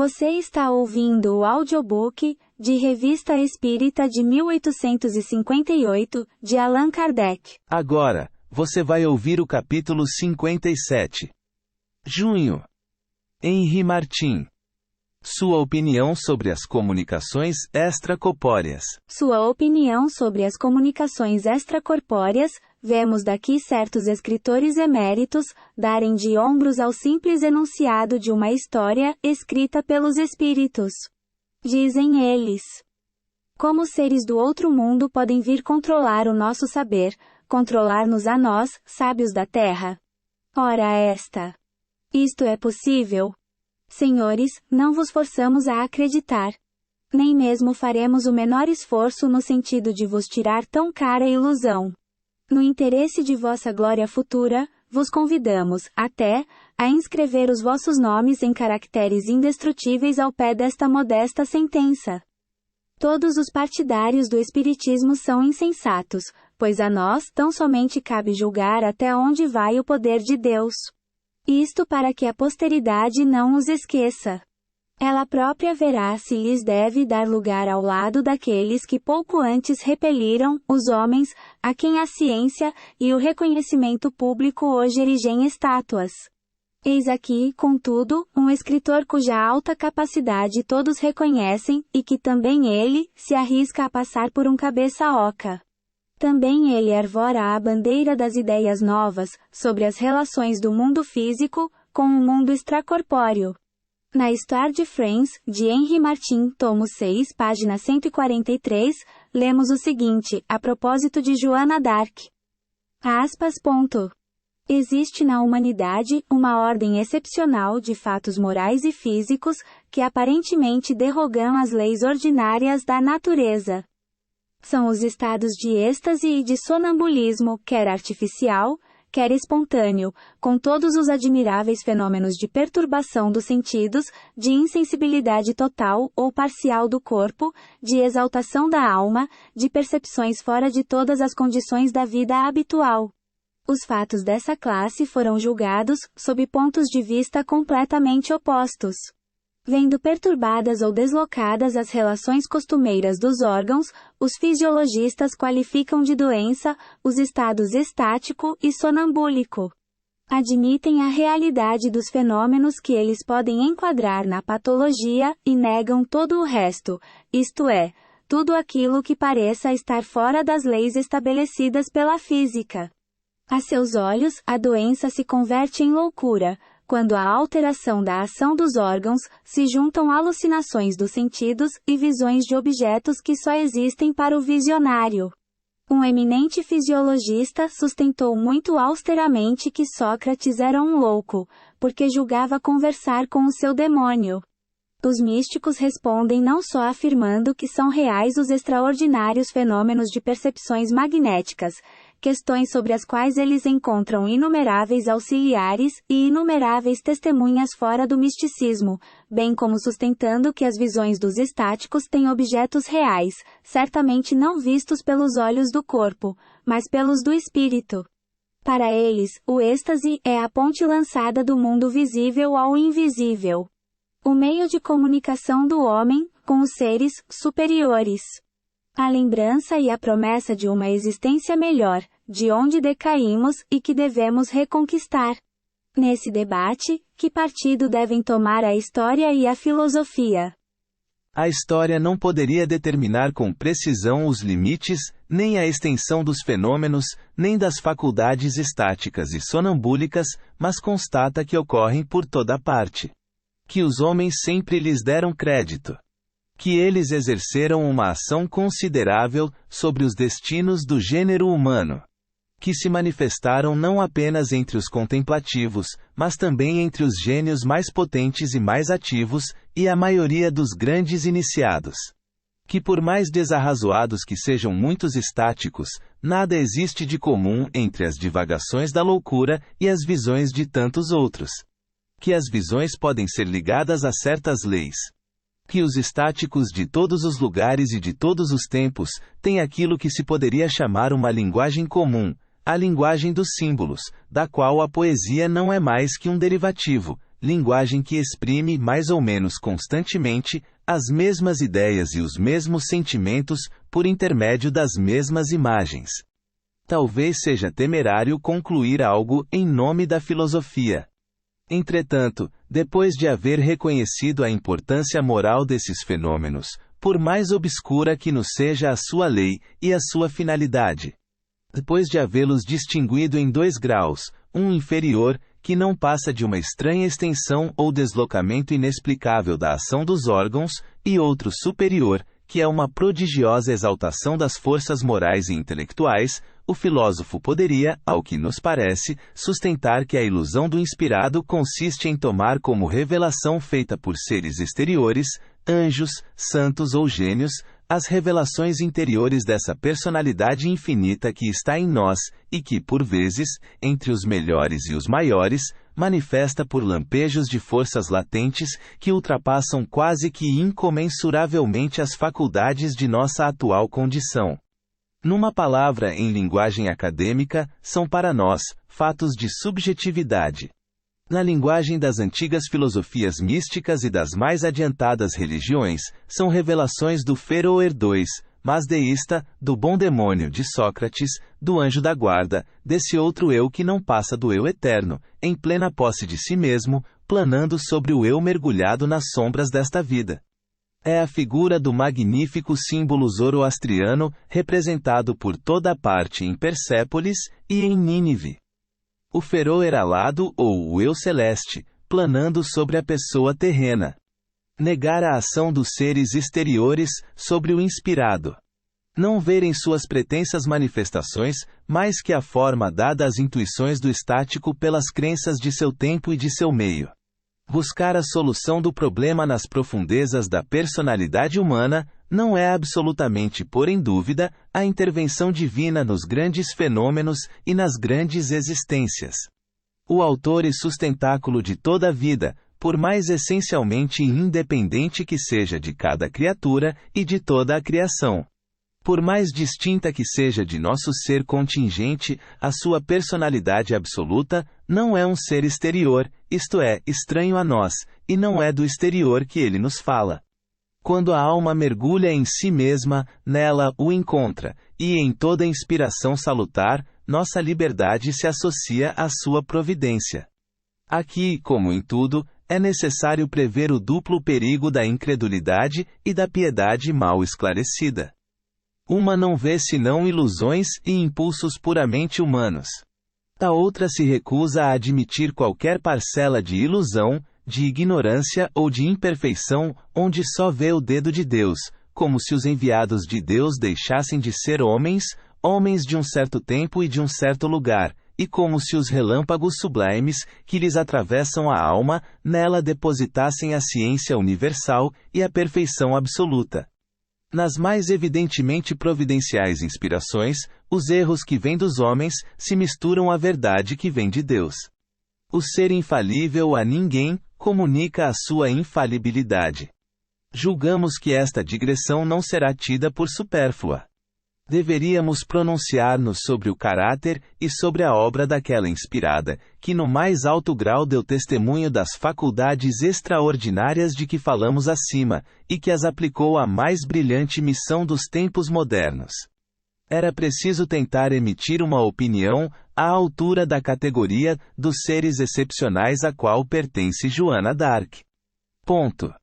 Você está ouvindo o audiobook de Revista Espírita de 1858, de Allan Kardec. Agora, você vai ouvir o capítulo 57. Junho. Henri Martin. Sua opinião sobre as comunicações extracorpóreas. Sua opinião sobre as comunicações extracorpóreas. Vemos daqui certos escritores eméritos darem de ombros ao simples enunciado de uma história escrita pelos espíritos. Dizem eles: como seres do outro mundo podem vir controlar o nosso saber, controlar-nos a nós, sábios da terra? Ora isto é possível? Senhores, não vos forçamos a acreditar. Nem mesmo faremos o menor esforço no sentido de vos tirar tão cara ilusão. No interesse de vossa glória futura, vos convidamos, até, a inscrever os vossos nomes em caracteres indestrutíveis ao pé desta modesta sentença. Todos os partidários do Espiritismo são insensatos, pois a nós tão somente cabe julgar até onde vai o poder de Deus. Isto para que a posteridade não os esqueça. Ela própria verá se lhes deve dar lugar ao lado daqueles que pouco antes repeliram, os homens, a quem a ciência e o reconhecimento público hoje erigem estátuas. Eis aqui, contudo, um escritor cuja alta capacidade todos reconhecem, e que também ele se arrisca a passar por um cabeça oca. Também ele arvora a bandeira das ideias novas, sobre as relações do mundo físico, com o mundo extracorpóreo. Na Histoire de France, de Henri Martin, tomo 6, página 143, lemos o seguinte, a propósito de Joana d'Arc. Existe na humanidade uma ordem excepcional de fatos morais e físicos, que aparentemente derrogam as leis ordinárias da natureza. São os estados de êxtase e de sonambulismo, quer artificial, quer espontâneo, com todos os admiráveis fenômenos de perturbação dos sentidos, de insensibilidade total ou parcial do corpo, de exaltação da alma, de percepções fora de todas as condições da vida habitual. Os fatos dessa classe foram julgados, sob pontos de vista completamente opostos. Vendo perturbadas ou deslocadas as relações costumeiras dos órgãos, os fisiologistas qualificam de doença os estados estático e sonambúlico. Admitem a realidade dos fenômenos que eles podem enquadrar na patologia, e negam todo o resto, isto é, tudo aquilo que pareça estar fora das leis estabelecidas pela física. A seus olhos, a doença se converte em loucura, quando a alteração da ação dos órgãos, se juntam alucinações dos sentidos e visões de objetos que só existem para o visionário. Um eminente fisiologista sustentou muito austeramente que Sócrates era um louco, porque julgava conversar com o seu demônio. Os místicos respondem não só afirmando que são reais os extraordinários fenômenos de percepções magnéticas, questões sobre as quais eles encontram inumeráveis auxiliares e inumeráveis testemunhas fora do misticismo, bem como sustentando que as visões dos estáticos têm objetos reais, certamente não vistos pelos olhos do corpo, mas pelos do espírito. Para eles, o êxtase é a ponte lançada do mundo visível ao invisível. O meio de comunicação do homem com os seres superiores. A lembrança e a promessa de uma existência melhor, de onde decaímos e que devemos reconquistar. Nesse debate, que partido devem tomar a história e a filosofia? A história não poderia determinar com precisão os limites, nem a extensão dos fenômenos, nem das faculdades estáticas e sonambúlicas, mas constata que ocorrem por toda parte. Que os homens sempre lhes deram crédito. Que eles exerceram uma ação considerável sobre os destinos do gênero humano. Que se manifestaram não apenas entre os contemplativos, mas também entre os gênios mais potentes e mais ativos, e a maioria dos grandes iniciados. Que por mais desarrazoados que sejam muitos estáticos, nada existe de comum entre as divagações da loucura e as visões de tantos outros. Que as visões podem ser ligadas a certas leis. Que os estáticos de todos os lugares e de todos os tempos têm aquilo que se poderia chamar uma linguagem comum, a linguagem dos símbolos, da qual a poesia não é mais que um derivativo, linguagem que exprime mais ou menos constantemente as mesmas ideias e os mesmos sentimentos por intermédio das mesmas imagens. Talvez seja temerário concluir algo em nome da filosofia. Entretanto, depois de haver reconhecido a importância moral desses fenômenos, por mais obscura que nos seja a sua lei e a sua finalidade, depois de havê-los distinguido em 2 graus, um inferior, que não passa de uma estranha extensão ou deslocamento inexplicável da ação dos órgãos, e outro superior, que é uma prodigiosa exaltação das forças morais e intelectuais, o filósofo poderia, ao que nos parece, sustentar que a ilusão do inspirado consiste em tomar como revelação feita por seres exteriores, anjos, santos ou gênios, as revelações interiores dessa personalidade infinita que está em nós, e que, por vezes, entre os melhores e os maiores, manifesta por lampejos de forças latentes que ultrapassam quase que incomensuravelmente as faculdades de nossa atual condição. Numa palavra em linguagem acadêmica, são para nós, fatos de subjetividade. Na linguagem das antigas filosofias místicas e das mais adiantadas religiões, são revelações do Fëroer II, masdeísta, do bom demônio de Sócrates, do anjo da guarda, desse outro eu que não passa do eu eterno, em plena posse de si mesmo, planando sobre o eu mergulhado nas sombras desta vida. É a figura do magnífico símbolo zoroastriano, representado por toda parte em Persépolis e em Nínive. O Fëroer alado ou o eu celeste, planando sobre a pessoa terrena. Negar a ação dos seres exteriores sobre o inspirado. Não ver em suas pretensas manifestações mais que a forma dada às intuições do estático pelas crenças de seu tempo e de seu meio. Buscar a solução do problema nas profundezas da personalidade humana não é absolutamente pôr em dúvida a intervenção divina nos grandes fenômenos e nas grandes existências. O autor e sustentáculo de toda a vida, por mais essencialmente independente que seja de cada criatura e de toda a criação. Por mais distinta que seja de nosso ser contingente, a sua personalidade absoluta não é um ser exterior, isto é, estranho a nós, e não é do exterior que ele nos fala. Quando a alma mergulha em si mesma, nela o encontra, e em toda inspiração salutar, nossa liberdade se associa à sua providência. Aqui, como em tudo, é necessário prever o duplo perigo da incredulidade e da piedade mal esclarecida. Uma não vê senão ilusões e impulsos puramente humanos. A outra se recusa a admitir qualquer parcela de ilusão, de ignorância ou de imperfeição, onde só vê o dedo de Deus, como se os enviados de Deus deixassem de ser homens, homens de um certo tempo e de um certo lugar, e como se os relâmpagos sublimes, que lhes atravessam a alma, nela depositassem a ciência universal e a perfeição absoluta. Nas mais evidentemente providenciais inspirações, os erros que vêm dos homens se misturam à verdade que vem de Deus. O ser infalível a ninguém comunica a sua infalibilidade. Julgamos que esta digressão não será tida por supérflua. Deveríamos pronunciar-nos sobre o caráter e sobre a obra daquela inspirada, que no mais alto grau deu testemunho das faculdades extraordinárias de que falamos acima, e que as aplicou à mais brilhante missão dos tempos modernos. Era preciso tentar emitir uma opinião à altura da categoria dos seres excepcionais a qual pertence Joana d'Arc. Ponto.